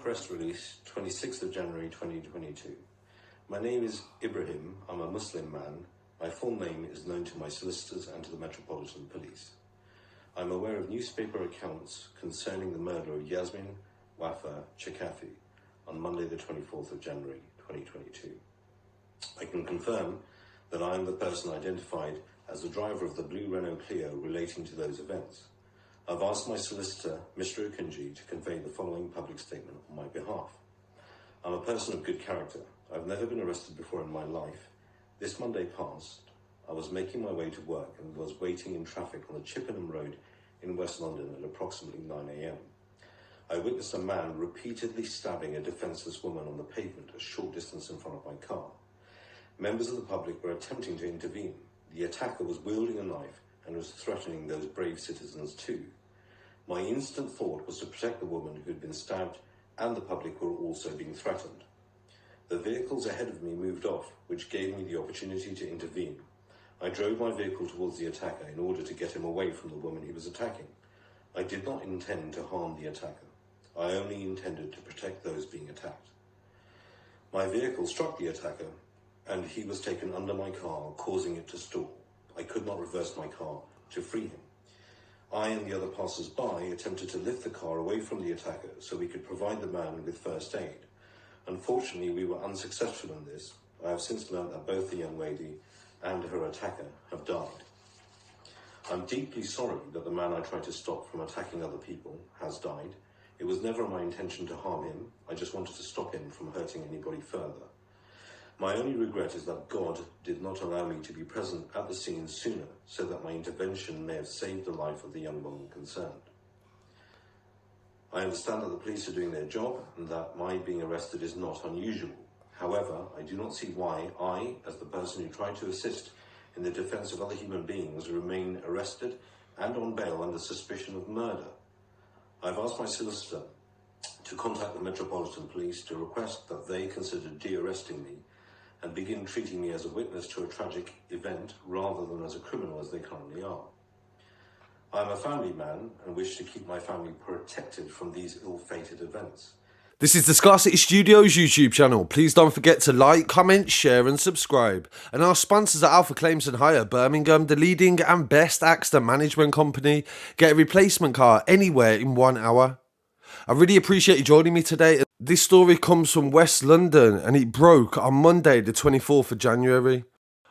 Press release, 26th of January 2022. My name is Ibrahim. I'm a Muslim man. My full name is known to my solicitors and to the Metropolitan Police. I'm aware of newspaper accounts concerning the murder of Yasmin Chkaifi on Monday the 24th of January 2022. I can confirm that I am the person identified as the driver of the blue Renault Clio relating to those events. I've asked my solicitor, Mr. Akunjee, to convey the following public statement on my behalf. I'm a person of good character. I've never been arrested before in my life. This Monday past, I was making my way to work and was waiting in traffic on the Chippenham Road in West London at approximately 9 a.m. I witnessed a man repeatedly stabbing a defenceless woman on the pavement a short distance in front of my car. Members of the public were attempting to intervene. The attacker was wielding a knife and was threatening those brave citizens too. My instant thought was to protect the woman who had been stabbed, and the public were also being threatened. The vehicles ahead of me moved off, which gave me the opportunity to intervene. I drove my vehicle towards the attacker in order to get him away from the woman he was attacking. I did not intend to harm the attacker. I only intended to protect those being attacked. My vehicle struck the attacker, and he was taken under my car, causing it to stall. I could not reverse my car to free him. I and the other passers-by attempted to lift the car away from the attacker so we could provide the man with first aid. Unfortunately, we were unsuccessful in this. I have since learned that both the young lady and her attacker have died. I'm deeply sorry that the man I tried to stop from attacking other people has died. It was never my intention to harm him. I just wanted to stop him from hurting anybody further. My only regret is that God did not allow me to be present at the scene sooner, so that my intervention may have saved the life of the young woman concerned. I understand that the police are doing their job and that my being arrested is not unusual. However, I do not see why I, as the person who tried to assist in the defence of other human beings, remain arrested and on bail under suspicion of murder. I've asked my solicitor to contact the Metropolitan Police to request that they consider de-arresting me and begin treating me as a witness to a tragic event rather than as a criminal as they currently are. I am a family man and wish to keep my family protected from these ill-fated events. This is the Scarcity Studios YouTube channel. Please don't forget to like, comment, share and subscribe. And our sponsors are Alpha Claims and Hire Birmingham, the leading and best accident management company. Get a replacement car anywhere in 1 hour. I really appreciate you joining me today. This story comes from West London and it broke on Monday the 24th of January.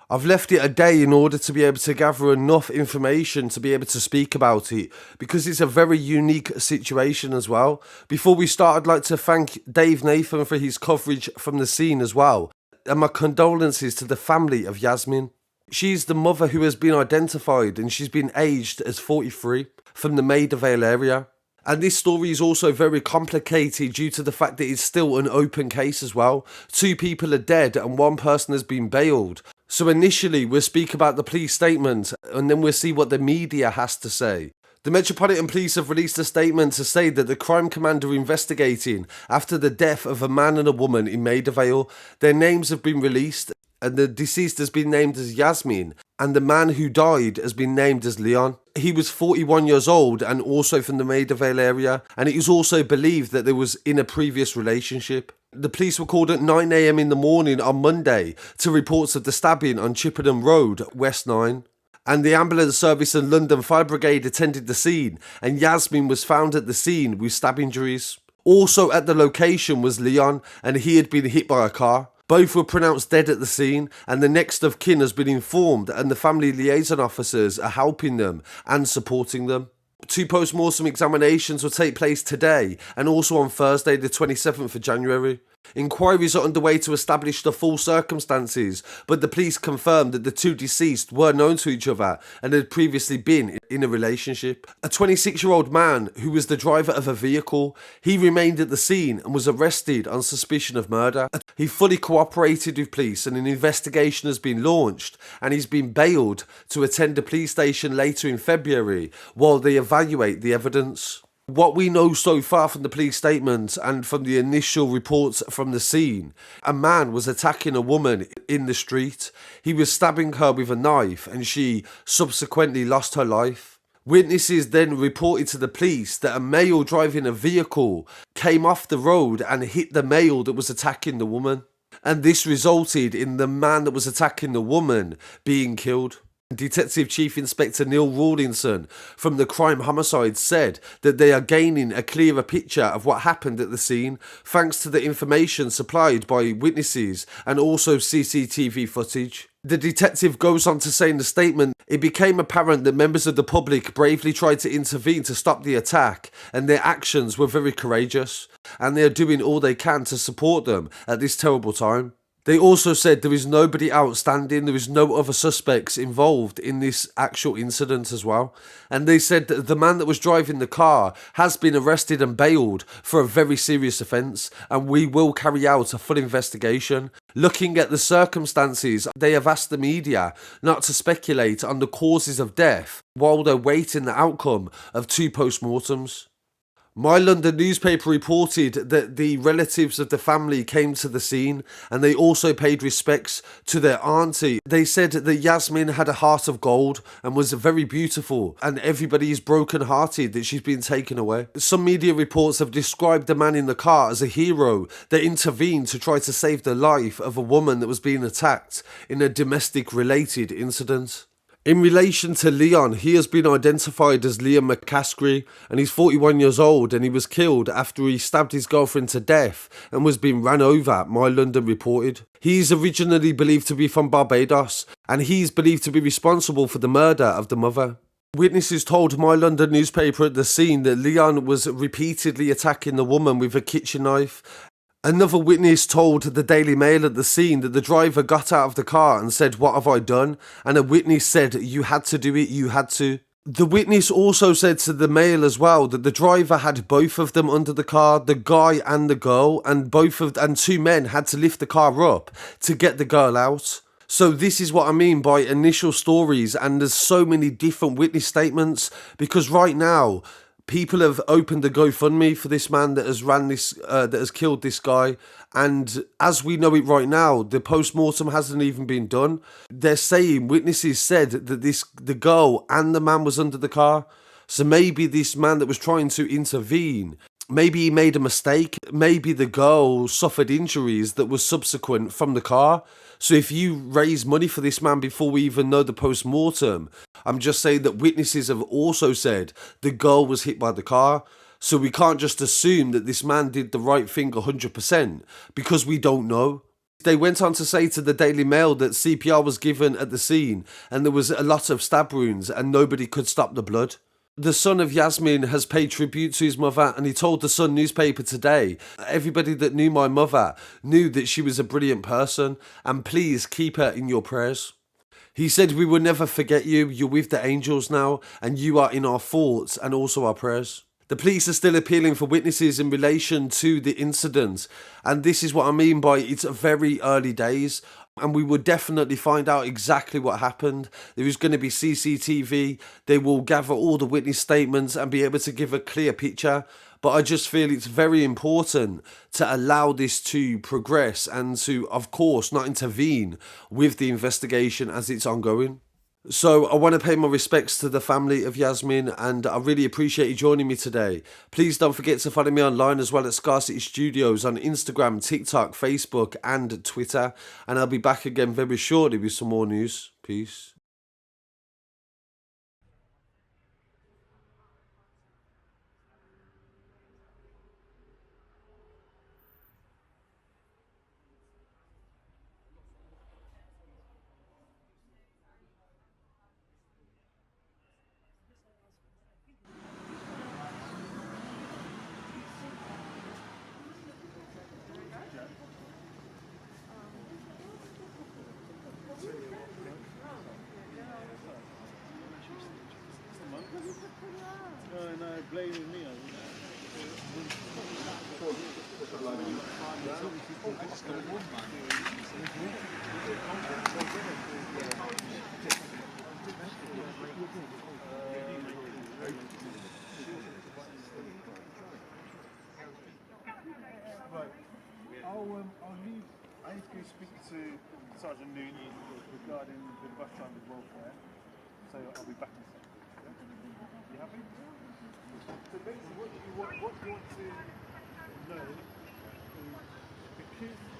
I've left it a day in order to be able to gather enough information to be able to speak about it, because it's a very unique situation as well. Before we start, I'd like to thank Dave Nathan for his coverage from the scene as well, and my condolences to the family of Yasmin. She's the mother who has been identified and she's been aged as 43 from the Maida Vale area. And this story is also very complicated due to the fact that it's still an open case as well. 2 people are dead and 1 person has been bailed. So initially we'll speak about the police statement and then we'll see what the media has to say. The Metropolitan Police have released a statement to say that the crime commander investigating after the death of a man and a woman in Maida Vale, their names have been released and the deceased has been named as Yasmin and the man who died has been named as Leon. He was 41 years old and also from the Maida Vale area, and it is also believed that there was in a previous relationship. The police were called at 9 a.m. in the morning on Monday to reports of the stabbing on Chippenham Road, West 9. And the ambulance service and London Fire Brigade attended the scene, and Yasmin was found at the scene with stab injuries. Also at the location was Leon, and he had been hit by a car. Both were pronounced dead at the scene, and the next of kin has been informed, and the family liaison officers are helping them and supporting them. 2 post-mortem examinations will take place today and also on Thursday the 27th of January. Inquiries are underway to establish the full circumstances, but the police confirmed that the 2 deceased were known to each other and had previously been in a relationship. A 26-year-old man who was the driver of a vehicle, he remained at the scene and was arrested on suspicion of murder. He fully cooperated with police and an investigation has been launched, and he's been bailed to attend a police station later in February while they evaluate the evidence. What we know so far from the police statement and from the initial reports from the scene, a man was attacking a woman in the street. He was stabbing her with a knife and she subsequently lost her life. Witnesses then reported to the police that a male driving a vehicle came off the road and hit the male that was attacking the woman. And this resulted in the man that was attacking the woman being killed. Detective Chief Inspector Neil Rawlinson from the Crime Homicide said that they are gaining a clearer picture of what happened at the scene thanks to the information supplied by witnesses and also CCTV footage. The detective goes on to say in the statement, it became apparent that members of the public bravely tried to intervene to stop the attack, and their actions were very courageous, and they are doing all they can to support them at this terrible time. They also said there is nobody outstanding, there is no other suspects involved in this actual incident as well. And they said that the man that was driving the car has been arrested and bailed for a very serious offence, and we will carry out a full investigation. Looking at the circumstances, they have asked the media not to speculate on the causes of death while they're waiting the outcome of 2 post-mortems. My London newspaper reported that the relatives of the family came to the scene and they also paid respects to their auntie. They said that Yasmin had a heart of gold and was very beautiful, and everybody is broken-hearted that she's been taken away. Some media reports have described the man in the car as a hero that intervened to try to save the life of a woman that was being attacked in a domestic-related incident. In relation to Leon, he has been identified as Leon McCaskre, and he's 41 years old, and he was killed after he stabbed his girlfriend to death and was being ran over, My London reported. He's originally believed to be from Barbados, and he's believed to be responsible for the murder of the mother. Witnesses told My London newspaper at the scene that Leon was repeatedly attacking the woman with a kitchen knife. Another witness told the Daily Mail at the scene that the driver got out of the car and said, "What have I done?" And a witness said, "You had to do it, you had to." The witness also said to the Mail as well that the driver had both of them under the car, the guy and the girl, and 2 men had to lift the car up to get the girl out. So this is what I mean by initial stories, and there's so many different witness statements, because right now people have opened a GoFundMe for this man that has that has killed this guy, and as we know it right now, the post-mortem hasn't even been done. They're saying, witnesses said that the girl and the man was under the car, so maybe this man that was trying to intervene, maybe he made a mistake, maybe the girl suffered injuries that were subsequent from the car. So if you raise money for this man before we even know the post-mortem, I'm just saying that witnesses have also said the girl was hit by the car. So we can't just assume that this man did the right thing 100% because we don't know. They went on to say to the Daily Mail that CPR was given at the scene and there was a lot of stab wounds and nobody could stop the blood. The son of Yasmin has paid tribute to his mother, and he told the Sun newspaper today, everybody that knew my mother knew that she was a brilliant person, and please keep her in your prayers. He said, "We will never forget you, you're with the angels now, and you are in our thoughts and also our prayers." The police are still appealing for witnesses in relation to the incident, and this is what I mean by it's very early days, and we will definitely find out exactly what happened. There is going to be CCTV, they will gather all the witness statements and be able to give a clear picture, but I just feel it's very important to allow this to progress and to, of course, not intervene with the investigation as it's ongoing. So I want to pay my respects to the family of Yasmin, and I really appreciate you joining me today. Please don't forget to follow me online as well at Scarcity Studios on Instagram, TikTok, Facebook and Twitter. And I'll be back again very shortly with some more news. Peace. No, blaming me. Right. I'll leave. I need to go speak to Sergeant Nooney regarding the bus driver's welfare. So I'll be back in a second. You happy? So basically, what do you want to?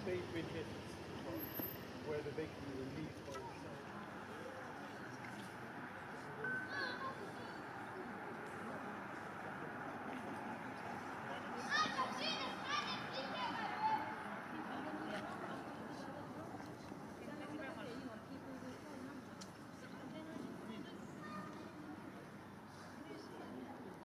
they've been here since 6 o'clock, whether they can be relieved